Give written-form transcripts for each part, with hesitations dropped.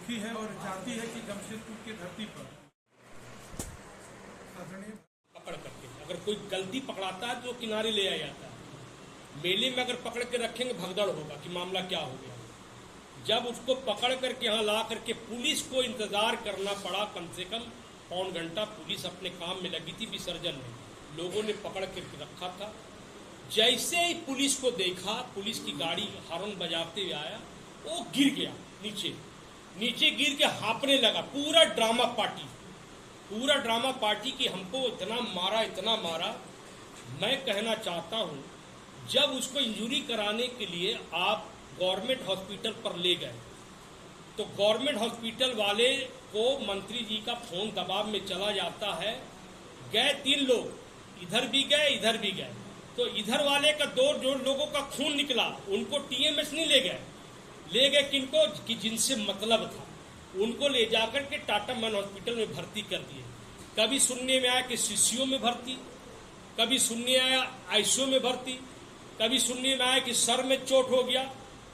दुखी है और चाहती है कि जमशेदपुर की धरती पर पकड़ करके अगर कोई गलती पकड़ाता है तो किनारे ले आया जाता है। मेले में अगर पकड़ के रखेंगे भगदड़ होगा कि मामला क्या हो गया। जब उसको पकड़ करके यहाँ ला करके पुलिस को इंतजार करना पड़ा, कम से कम पौन घंटा पुलिस अपने काम में लगी थी। विसर्जन में लोगों ने पकड़ करके रखा था। जैसे ही पुलिस को देखा, पुलिस की गाड़ी हॉर्न बजाते हुए आया, वो गिर गया नीचे गिर के हाँपने लगा। पूरा ड्रामा पार्टी की हमको इतना मारा। मैं कहना चाहता हूँ, जब उसको इंजरी कराने के लिए आप गवर्नमेंट हॉस्पिटल पर ले गए तो गवर्नमेंट हॉस्पिटल वाले को मंत्री जी का फोन दबाव में चला जाता है। गए 3 लोग, इधर भी गए, तो इधर वाले का 2 लोगों का खून निकला, उनको टीएमएस नहीं ले गए किनको, कि जिनसे मतलब था, उनको ले जाकर के टाटा मन हॉस्पिटल में भर्ती कर दिए। कभी सुनने में आया कि सीसीयू में भर्ती, कभी सुनने आया आईसीयू में भर्ती, कभी सुनने में आया कि सर में चोट हो गया,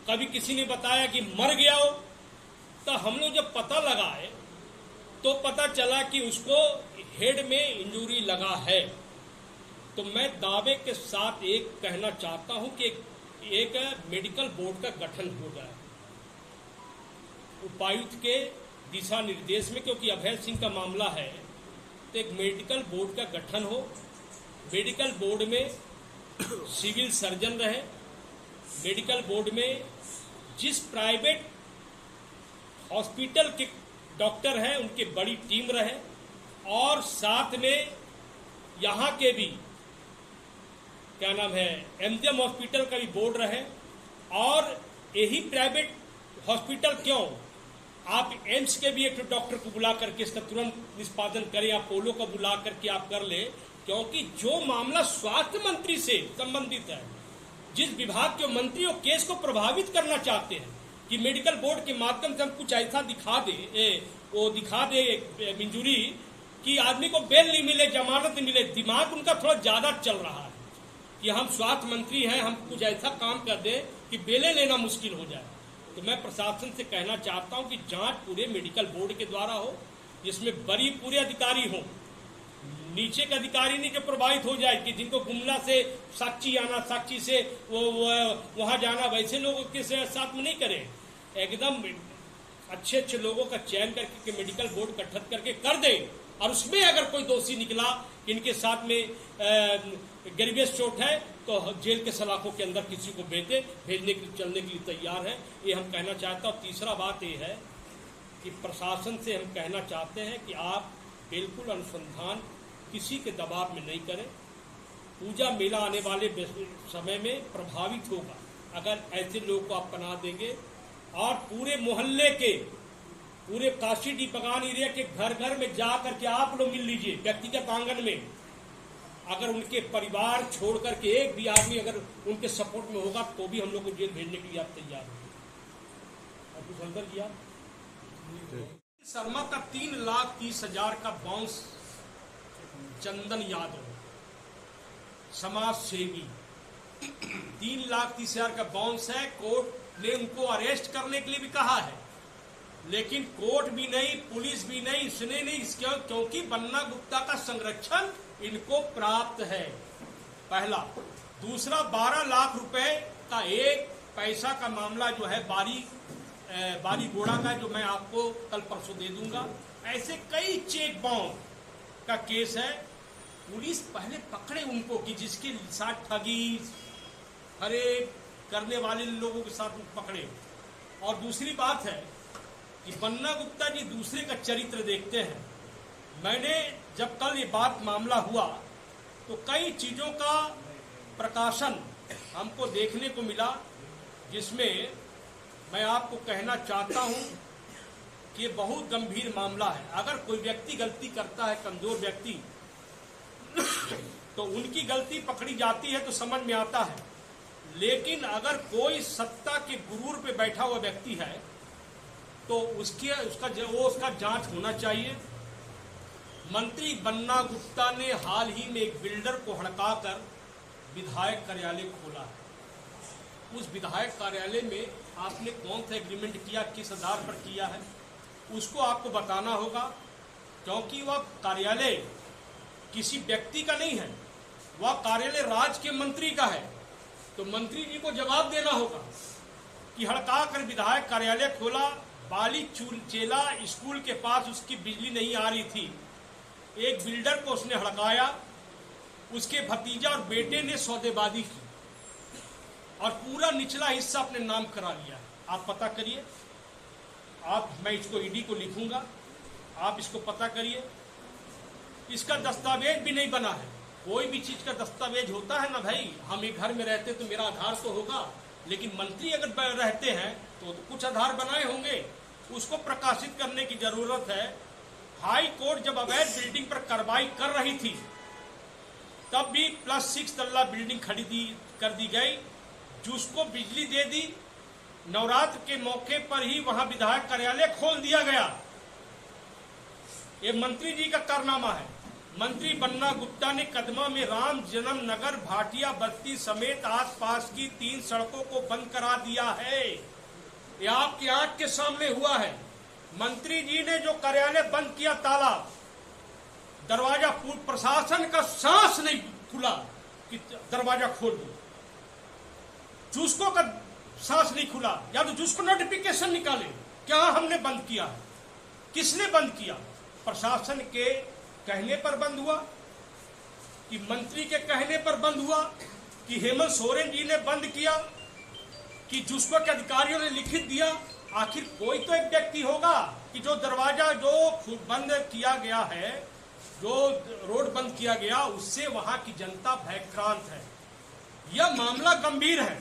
कभी किसी ने बताया कि मर गया हो। तो हम लोग जब पता लगाए तो पता चला कि उसको हेड में इंजरी लगा है। तो मैं दावे के साथ एक कहना चाहता हूं कि एक मेडिकल बोर्ड का गठन हो जाए उपायुक्त के दिशा निर्देश में, क्योंकि अभय सिंह का मामला है। तो एक मेडिकल बोर्ड का गठन हो। मेडिकल बोर्ड में सिविल सर्जन रहे, मेडिकल बोर्ड में जिस प्राइवेट हॉस्पिटल के डॉक्टर हैं उनकी बड़ी टीम रहे, और साथ में यहाँ के भी क्या नाम है एमजीएम हॉस्पिटल का भी बोर्ड रहे। और यही प्राइवेट हॉस्पिटल क्यों, आप एम्स के भी एक डॉक्टर को बुला करके इसका तुरंत निष्पादन करें, अपोलो को बुला करके आप कर ले, क्योंकि जो मामला स्वास्थ्य मंत्री से संबंधित है, जिस विभाग के मंत्री वो केस को प्रभावित करना चाहते हैं कि मेडिकल बोर्ड के माध्यम से हम कुछ ऐसा दिखा दे इंजरी कि आदमी को बेल नहीं मिले, जमानत नहीं मिले। दिमाग उनका थोड़ा ज्यादा चल रहा है कि हम स्वास्थ्य मंत्री हैं, हम कुछ ऐसा काम कर दें कि बेलें लेना मुश्किल हो जाए। तो मैं प्रशासन से कहना चाहता हूं कि जांच पूरे मेडिकल बोर्ड के द्वारा हो, जिसमें बड़ी पूरे अधिकारी हो, नीचे के अधिकारी नहीं जो प्रभावित हो जाए कि जिनको गुमला से साक्षी आना, साक्षी से वो वहां जाना, वैसे लोगों के साथ में नहीं करें। एकदम अच्छे लोगों का चयन करके मेडिकल बोर्ड गठित करके कर दे, और उसमें अगर कोई दोषी निकला कि इनके साथ में गरीबेश चोट है तो जेल के सलाखों के अंदर किसी को भेजने के लिए चलने के लिए तैयार है। ये हम कहना चाहते हैं। और तीसरा बात ये है कि प्रशासन से हम कहना चाहते हैं कि आप बिल्कुल अनुसंधान किसी के दबाव में नहीं करें। पूजा मेला आने वाले समय में प्रभावित होगा अगर ऐसे लोगों को आप बना देंगे। और पूरे मोहल्ले के, पूरे काशी डी बगान एरिया के घर में जा करके आप लोग मिल लीजिए व्यक्तिगत आंगन में। अगर उनके परिवार छोड़ करके एक भी आदमी अगर उनके सपोर्ट में होगा तो भी हम लोग को जेल भेजने के लिए आप तैयार हैं। और कुछ अंदर किया शर्मा का 3,30,000 का बाउंस, चंदन यादव समाज सेवी 3,30,000 का बाउंस है। कोर्ट ने उनको अरेस्ट करने के लिए भी कहा है, लेकिन कोर्ट भी नहीं, पुलिस भी नहीं, इसने नहीं, क्योंकि बन्ना गुप्ता का संरक्षण इनको प्राप्त है, पहला। दूसरा 12 लाख रुपए का एक पैसा का मामला जो है बारी गोड़ा का, जो मैं आपको कल परसों दे दूंगा। ऐसे कई चेक बाउंस का केस है। पुलिस पहले पकड़े उनको कि जिसके साथ ठगी हरे करने वाले लोगों के साथ पकड़े। और दूसरी बात है कि बन्ना गुप्ता जी दूसरे का चरित्र देखते हैं। मैंने जब कल ये बात मामला हुआ तो कई चीजों का प्रकाशन हमको देखने को मिला, जिसमें मैं आपको कहना चाहता हूं कि ये बहुत गंभीर मामला है। अगर कोई व्यक्ति गलती करता है, कमजोर व्यक्ति, तो उनकी गलती पकड़ी जाती है तो समझ में आता है। लेकिन अगर कोई सत्ता के गुरूर पे बैठा हुआ व्यक्ति है तो उसका जांच होना चाहिए। मंत्री बन्ना गुप्ता ने हाल ही में एक बिल्डर को हड़काकर विधायक कार्यालय खोला है। उस विधायक कार्यालय में आपने कौन सा एग्रीमेंट किया, किस आधार पर किया है, उसको आपको बताना होगा, क्योंकि वह कार्यालय किसी व्यक्ति का नहीं है, वह कार्यालय राज्य के मंत्री का है। तो मंत्री जी को जवाब देना होगा कि हड़का कर विधायक कार्यालय खोला, बाली चेला स्कूल के पास उसकी बिजली नहीं आ रही थी, एक बिल्डर को उसने हड़काया, उसके भतीजा और बेटे ने सौदेबाजी की और पूरा निचला हिस्सा अपने नाम करा लिया। आप पता करिए, मैं इसको ईडी को लिखूंगा, आप इसको पता करिए। इसका दस्तावेज भी नहीं बना है। कोई भी चीज का दस्तावेज होता है ना भाई, हम एक घर में रहते तो मेरा आधार तो होगा, लेकिन मंत्री अगर रहते हैं तो कुछ आधार बनाए होंगे, उसको प्रकाशित करने की जरूरत है। हाई कोर्ट जब अवैध बिल्डिंग पर कार्रवाई कर रही थी तब भी +6 तल्ला बिल्डिंग कर दी गई, जिसको बिजली दे दी। नवरात्र के मौके पर ही वहां विधायक कार्यालय खोल दिया गया। ये मंत्री जी का कारनामा है। मंत्री बन्ना गुप्ता ने कदमा में राम जन्म नगर, भाटिया बस्ती समेत आसपास की 3 सड़कों को बंद करा दिया है। ये आपकी आंख के सामने हुआ है। मंत्री जी ने जो कार्यालय बंद किया, ताला दरवाजा, प्रशासन का सांस नहीं खुला कि दरवाजा खोल दो, चूसको का सांस नहीं खुला, या तो जिसको नोटिफिकेशन निकाले क्या हमने बंद किया है। किसने बंद किया? प्रशासन के कहने पर बंद हुआ कि मंत्री के कहने पर बंद हुआ कि हेमंत सोरेन जी ने बंद किया कि जिसको के अधिकारियों ने लिखित दिया? आखिर कोई तो एक व्यक्ति होगा कि जो दरवाजा जो बंद किया गया है, जो रोड बंद किया गया, उससे वहां की जनता भयक्रांत है। यह मामला गंभीर है,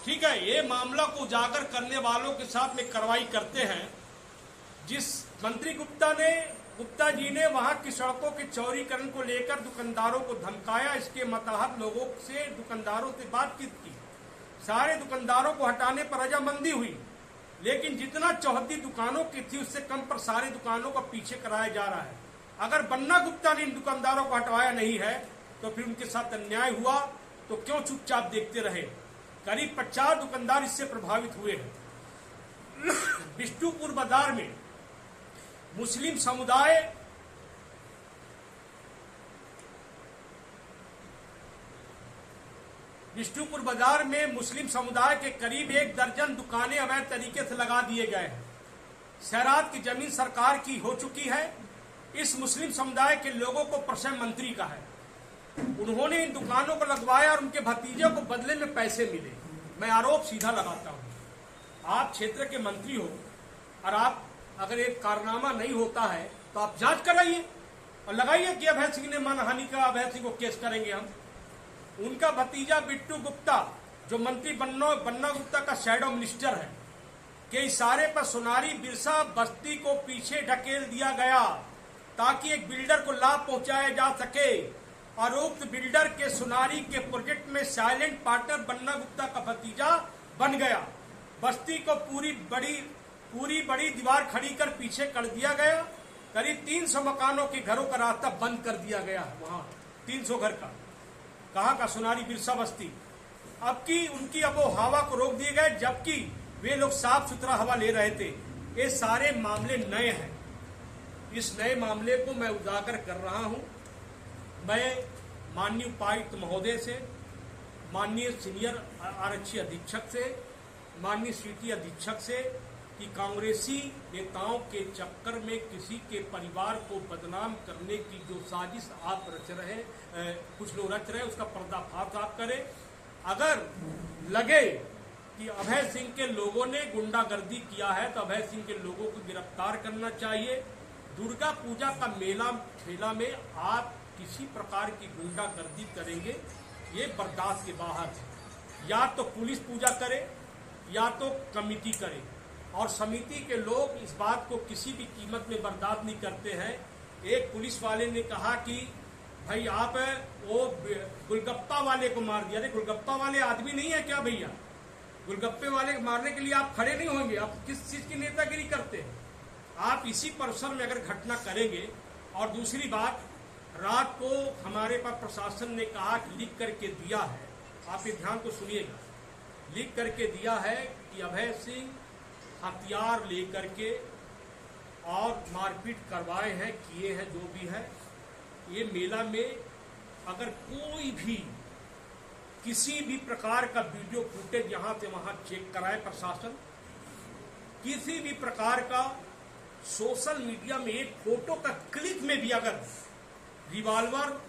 ठीक है। ये मामला को उजागर करने वालों के साथ में कार्रवाई करते हैं। जिस मंत्री गुप्ता जी ने वहां की सड़कों के चौड़ीकरण को लेकर दुकानदारों को धमकाया, इसके मतहत लोगों से, दुकानदारों से बातचीत की, सारे दुकानदारों को हटाने पर रजामंदी हुई, लेकिन जितना चौहद्दी दुकानों की थी उससे कम पर सारे दुकानों को पीछे कराया जा रहा है। अगर बन्ना गुप्ता ने इन दुकानदारों को हटवाया नहीं है तो फिर उनके साथ अन्याय हुआ तो क्यों चुपचाप देखते रहे? करीब 50 दुकानदार इससे प्रभावित हुए हैं। बिष्टुपुर बाजार में मुस्लिम समुदाय बिष्टुपुर बाजार में मुस्लिम समुदाय के करीब 1 दर्जन दुकानें अवैध तरीके से लगा दिए गए हैं। शहरात की जमीन सरकार की हो चुकी है। इस मुस्लिम समुदाय के लोगों को प्रश्न मंत्री का है। उन्होंने इन दुकानों को लगवाया और उनके भतीजे को बदले में पैसे मिले। मैं आरोप सीधा लगाता हूं, आप क्षेत्र के मंत्री हो और आप अगर एक कारनामा नहीं होता है तो आप जांच कराइए और लगाइए कि अभय सिंह ने मानहानि का, अभय सिंह को केस करेंगे हम। उनका भतीजा बिट्टू गुप्ता, जो मंत्री बन्ना गुप्ता का शैडो मिनिस्टर है, के इशारे पर सोनारी बिरसा बस्ती को पीछे ढकेल दिया गया ताकि एक बिल्डर को लाभ पहुंचाया जा सके और उक्त बिल्डर के सोनारी के प्रोजेक्ट में साइलेंट पार्टनर बन्ना गुप्ता का भतीजा बन गया। बस्ती को पूरी बड़ी दीवार खड़ी कर पीछे कर दिया गया। करीब 300 मकानों के घरों का रास्ता बंद कर दिया गया। वहां 300 घर का, कहाँ का? सोनारी बिरसा बस्ती। अब की उनकी अब हवा को रोक दिए गए, जबकि वे लोग साफ सुथरा हवा ले रहे थे। ये सारे मामले नए हैं। इस नए मामले को मैं उजागर कर रहा हूं। मैं माननीय उपायुक्त महोदय से, माननीय सीनियर आरक्षी अधीक्षक से, माननीय सिटी अधीक्षक से कि कांग्रेसी नेताओं के चक्कर में किसी के परिवार को बदनाम करने की जो साजिश आप रच रहे, कुछ लोग रच रहे, उसका पर्दाफाश आप करें। अगर लगे कि अभय सिंह के लोगों ने गुंडागर्दी किया है तो अभय सिंह के लोगों को गिरफ्तार करना चाहिए। दुर्गा पूजा का मेला ठेला में आप किसी प्रकार की गुंडागर्दी करेंगे, ये बर्दाश्त के बाहर है। या तो पुलिस पूजा करे या तो कमेटी करे, और समिति के लोग इस बात को किसी भी कीमत में बर्दाश्त नहीं करते हैं। एक पुलिस वाले ने कहा कि भाई आप वो गुलगप्पा वाले को मार दिया। अरे गुलगप्पा वाले आदमी नहीं है क्या भैया? गुलगप्पे वाले मारने के लिए आप खड़े नहीं होंगे। आप किस चीज की नेतागिरी करते हैं? आप इसी परिसर में अगर घटना करेंगे। और दूसरी बात, रात को हमारे पास प्रशासन ने कहा कि लिख करके दिया है, आप ये ध्यान को सुनिएगा, लिख करके दिया है कि अभय सिंह हथियार लेकर के और मारपीट करवाए हैं, किए हैं, जो भी है। ये मेला में अगर कोई भी किसी भी प्रकार का वीडियो फुटेज यहाँ से वहाँ चेक कराए प्रशासन, किसी भी प्रकार का सोशल मीडिया में एक फोटो का क्लिक में भी अगर रिवॉल्वर